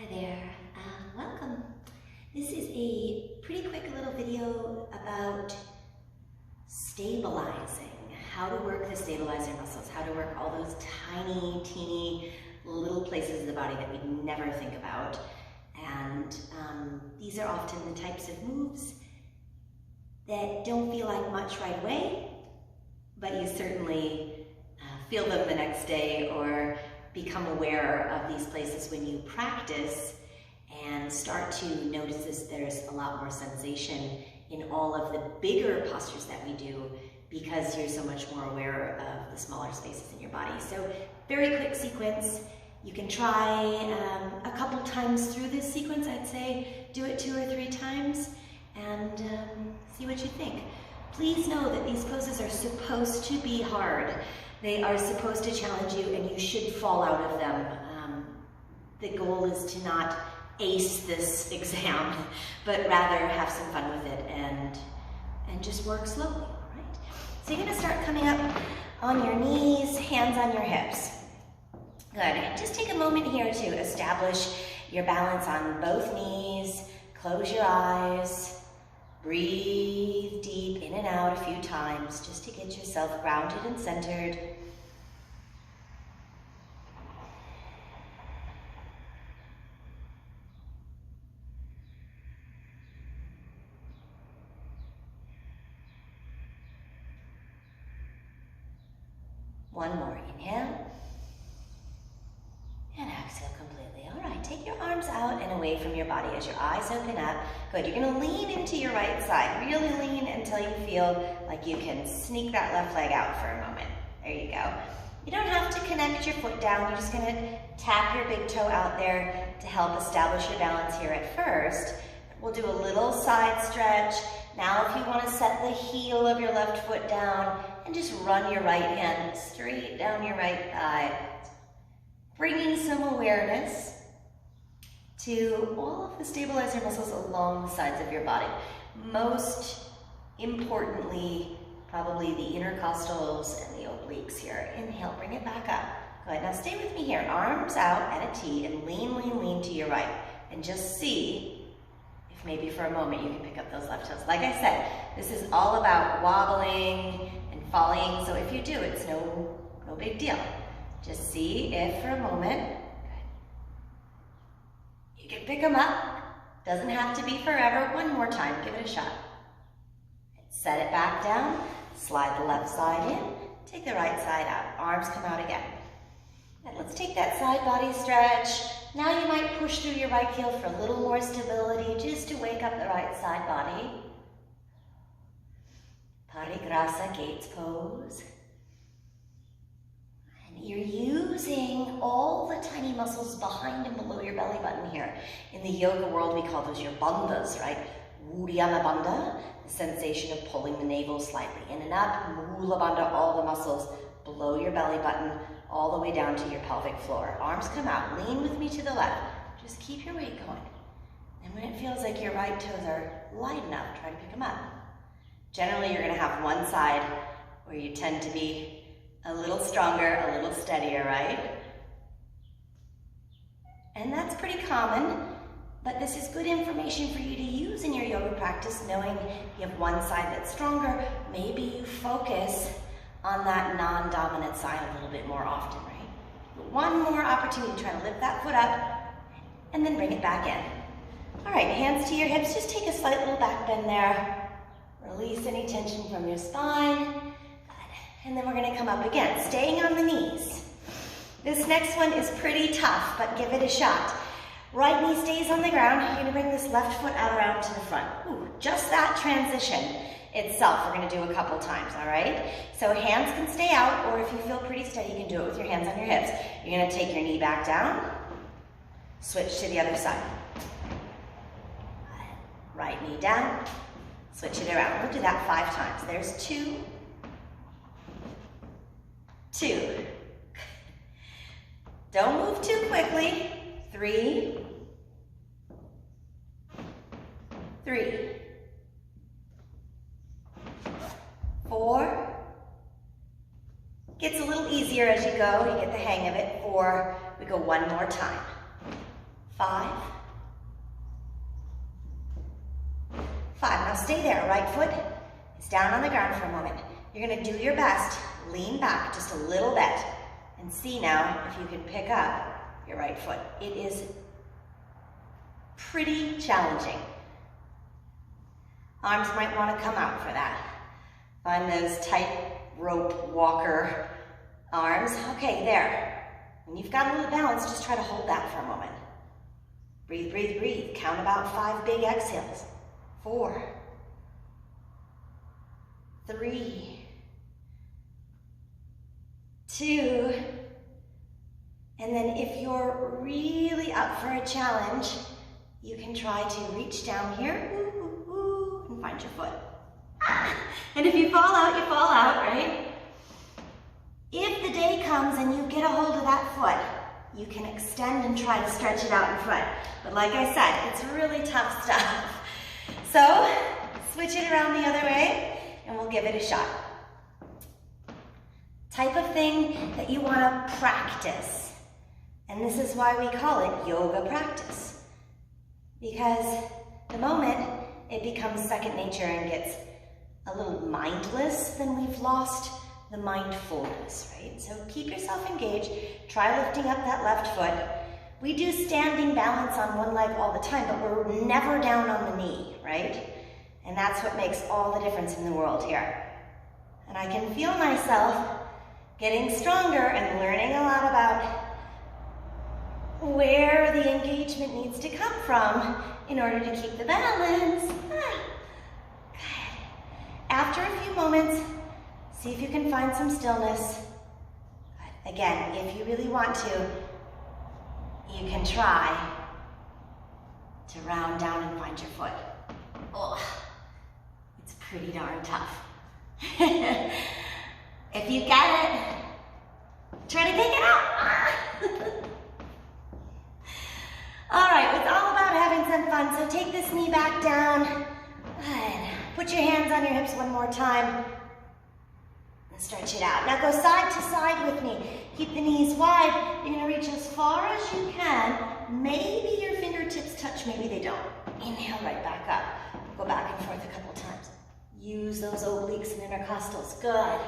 Hi there, welcome. This is a pretty quick little video about stabilizing, how to work the stabilizer muscles, how to work all those tiny, teeny little places of the body that we'd never think about. And these are often the types of moves that don't feel like much right away, but you certainly feel them the next day or become aware of these places when you practice and start to notice this, there's a lot more sensation in all of the bigger postures that we do because you're so much more aware of the smaller spaces in your body. So very quick sequence. You can try a couple times through this sequence. I'd say do it 2 or 3 times and see what you think. Please know that these poses are supposed to be hard. They are supposed to challenge you and you should fall out of them. The goal is to not ace this exam, but rather have some fun with it and just work slowly, all right? So you're gonna start coming up on your knees, hands on your hips. Good, just take a moment here to establish your balance on both knees. Close your eyes. Breathe deep in and out a few times just to get yourself grounded and centered. One more, inhale. And exhale completely. All right, take your arms out and away from your body as your eyes open up. Good, you're gonna lean into your right side. Really lean until you feel like you can sneak that left leg out for a moment. There you go. You don't have to connect your foot down. You're just gonna tap your big toe out there to help establish your balance here at first. We'll do a little side stretch. Now if you wanna set the heel of your left foot down and just run your right hand straight down your right thigh. Bringing some awareness to all of the stabilizer muscles along the sides of your body. Most importantly, probably the intercostals and the obliques here. Inhale, bring it back up. Good, now stay with me here. Arms out at a T and lean, lean, lean to your right. And just see if maybe for a moment you can pick up those left toes. Like I said, this is all about wobbling and falling. So if you do, it's no big deal. Just see if for a moment, you can pick them up. Doesn't have to be forever. One more time, give it a shot. Set it back down, slide the left side in, take the right side out. Arms come out again. And let's take that side body stretch. Now you might push through your right heel for a little more stability, just to wake up the right side body. Parigrasa Gates pose. You're using all the tiny muscles behind and below your belly button here. In the yoga world, we call those your bandhas, right? Uddiyana bandha, the sensation of pulling the navel slightly in and up. Mula bandha, all the muscles below your belly button, all the way down to your pelvic floor. Arms come out, lean with me to the left. Just keep your weight going. And when it feels like your right toes are light enough, try to pick them up. Generally, you're gonna have one side where you tend to be a little stronger, a little steadier, right? And that's pretty common, but this is good information for you to use in your yoga practice, knowing you have one side that's stronger. Maybe you focus on that non-dominant side a little bit more often, right? But one more opportunity, try to lift that foot up and then bring it back in. All right, hands to your hips, just take a slight little back bend there. Release any tension from your spine. And then we're gonna come up again, staying on the knees. This next one is pretty tough, but give it a shot. Right knee stays on the ground. You're gonna bring this left foot out around to the front. Ooh, just that transition itself, we're gonna do a couple times, all right? So hands can stay out, or if you feel pretty steady, you can do it with your hands on your hips. You're gonna take your knee back down, switch to the other side. Right knee down, switch it around. We'll do that 5 times. There's 2, 2. Don't move too quickly. 3, 3, 4. Gets a little easier as you go. You get the hang of it. 4. We go one more time. 5. 5. Now stay there. Right foot is down on the ground for a moment. You're going to do your best. Lean back just a little bit and see now if you can pick up your right foot. It is pretty challenging. Arms might want to come out for that. Find those tight rope walker arms. Okay, there. When you've got a little balance, just try to hold that for a moment. Breathe, breathe, breathe. Count about 5 big exhales. 4, 3, 2, and then if you're really up for a challenge, you can try to reach down here, and find your foot. And if you fall out, right? If the day comes and you get a hold of that foot, you can extend and try to stretch it out in front. But like I said, it's really tough stuff. So, switch it around the other way, and we'll give it a shot. Type of thing that you want to practice. And this is why we call it yoga practice. Because the moment it becomes second nature and gets a little mindless, then we've lost the mindfulness, right? So keep yourself engaged. Try lifting up that left foot. We do standing balance on one leg all the time, but we're never down on the knee, right? And that's what makes all the difference in the world here. And I can feel myself getting stronger and learning a lot about where the engagement needs to come from in order to keep the balance. Good. After a few moments, see if you can find some stillness. Good. Again, if you really want to, you can try to round down and find your foot. Oh, it's pretty darn tough. If you get it, try to take it out. All right, it's all about having some fun. So take this knee back down. Good. Put your hands on your hips one more time. And stretch it out. Now go side to side with me. Keep the knees wide. You're gonna reach as far as you can. Maybe your fingertips touch, maybe they don't. Inhale right back up. Go back and forth a couple times. Use those obliques and intercostals. Good.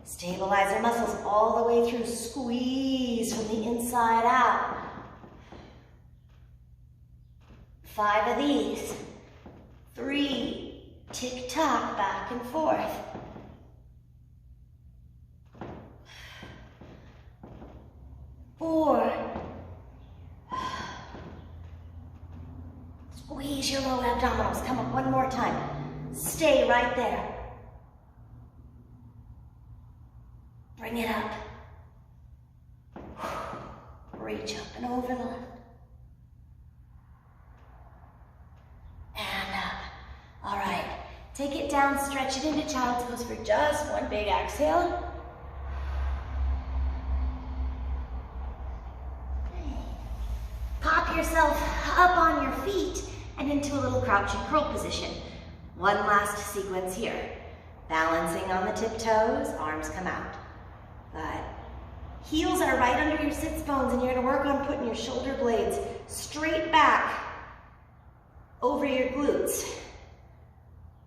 Stabilize your muscles all the way through. Squeeze from the inside out. 5 of these. 3. Tick-tock, back and forth. 4. Squeeze your low abdominals. Come on, one more time. Stay right there. Bring it up. Reach up and over the left. And up. All right. Take it down, stretch it into child's pose for just one big exhale. Pop yourself up on your feet and into a little crouch and curl position. One last sequence here. Balancing on the tiptoes, arms come out. Good. Heels are right under your sits bones, and you're going to work on putting your shoulder blades straight back over your glutes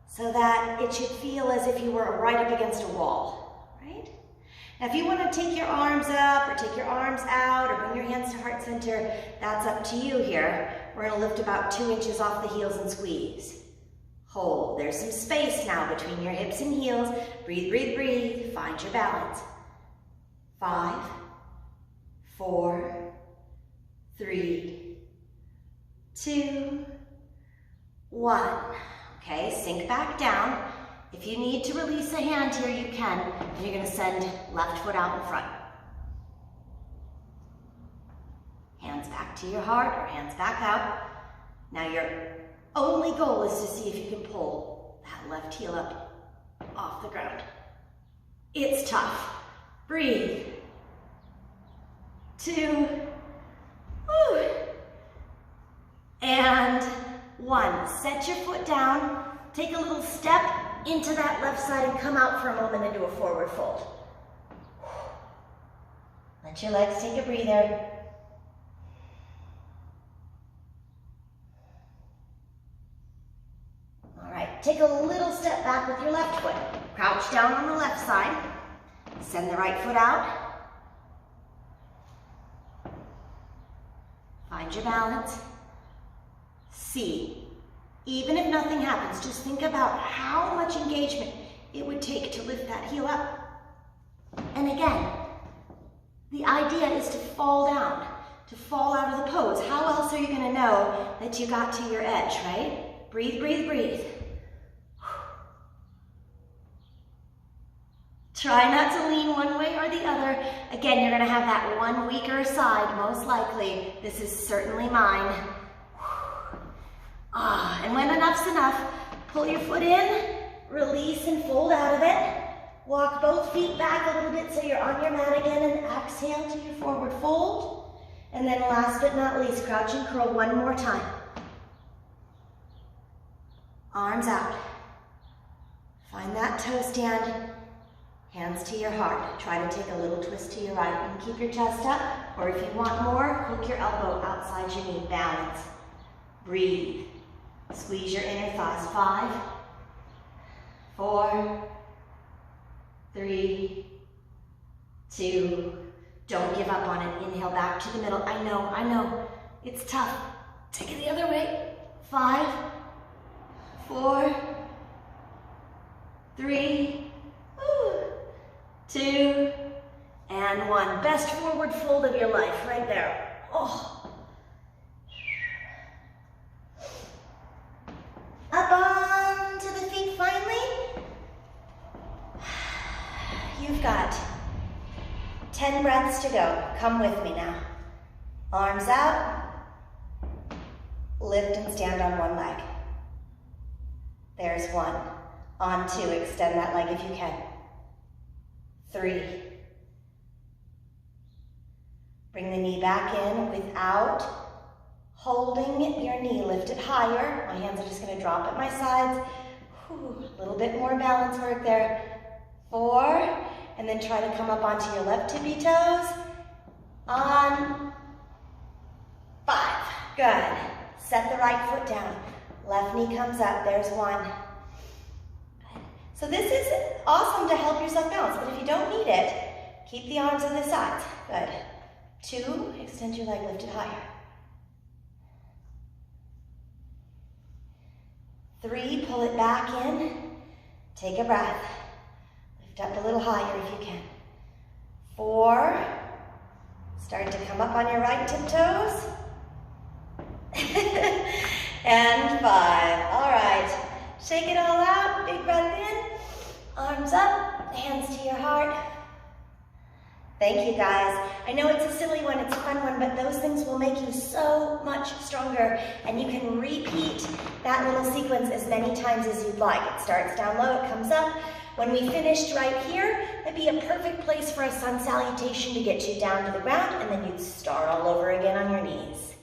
so that it should feel as if you were right up against a wall, right? Now, if you want to take your arms up or take your arms out or bring your hands to heart center, that's up to you here. We're going to lift about 2 inches off the heels and squeeze. Hold. There's some space now between your hips and heels. Breathe, breathe, breathe. Find your balance. 5, 4, 3, 2, 1. Okay, sink back down. If you need to release a hand here, you can. And you're going to send left foot out in front. Hands back to your heart or hands back out. Now your only goal is to see if you can pull that left heel up off the ground. It's tough. Breathe. 2. Woo. And 1. Set your foot down. Take a little step into that left side and come out for a moment and do a forward fold. Let your legs take a breather. take a little step back with your left foot. Crouch down on the left side. Send the right foot out. Find your balance. C. Even if nothing happens, just think about how much engagement it would take to lift that heel up. And again, the idea is to fall down, to fall out of the pose. How else are you going to know that you got to your edge, right? Breathe, breathe, breathe. Try not to lean one way or the other. Again, you're going to have that one weaker side, most likely. This is certainly mine. And when enough's enough, pull your foot in, release and fold out of it. Walk both feet back a little bit so you're on your mat again, and exhale to your forward fold. And then last but not least, crouch and curl one more time. Arms out. Find that toe stand. Hands to your heart. Try to take a little twist to your right and keep your chest up. Or if you want more, hook your elbow outside your knee. Balance. Breathe. Squeeze your inner thighs. 5, 4, 3, 2. Don't give up on it. Inhale back to the middle. I know. It's tough. Take it the other way. 5, 4, 3, 2, and 1. Best forward fold of your life, right there. Oh. Up onto the feet finally. You've got 10 breaths to go. Come with me now. Arms out. Lift and stand on one leg. There's 1. On 2, extend that leg if you can. 3. Bring the knee back in without holding your knee. Lift it higher. My hands are just going to drop at my sides. A little bit more balance work there. 4. And then try to come up onto your left tippy toes. On 5. Good. Set the right foot down. Left knee comes up. There's 1. So this is awesome to help yourself balance, but if you don't need it, keep the arms on the sides. Good. 2, extend your leg, lift it higher. 3, pull it back in. Take a breath. Lift up a little higher if you can. 4, start to come up on your right tiptoes. And 5. All right. Shake it all out. Big breath in. Arms up, hands to your heart. Thank you, guys. I know it's a silly one, it's a fun one, but those things will make you so much stronger, and you can repeat that little sequence as many times as you'd like. It starts down low, it comes up. When we finished right here, that'd be a perfect place for a sun salutation to get you down to the ground, and then you'd start all over again on your knees.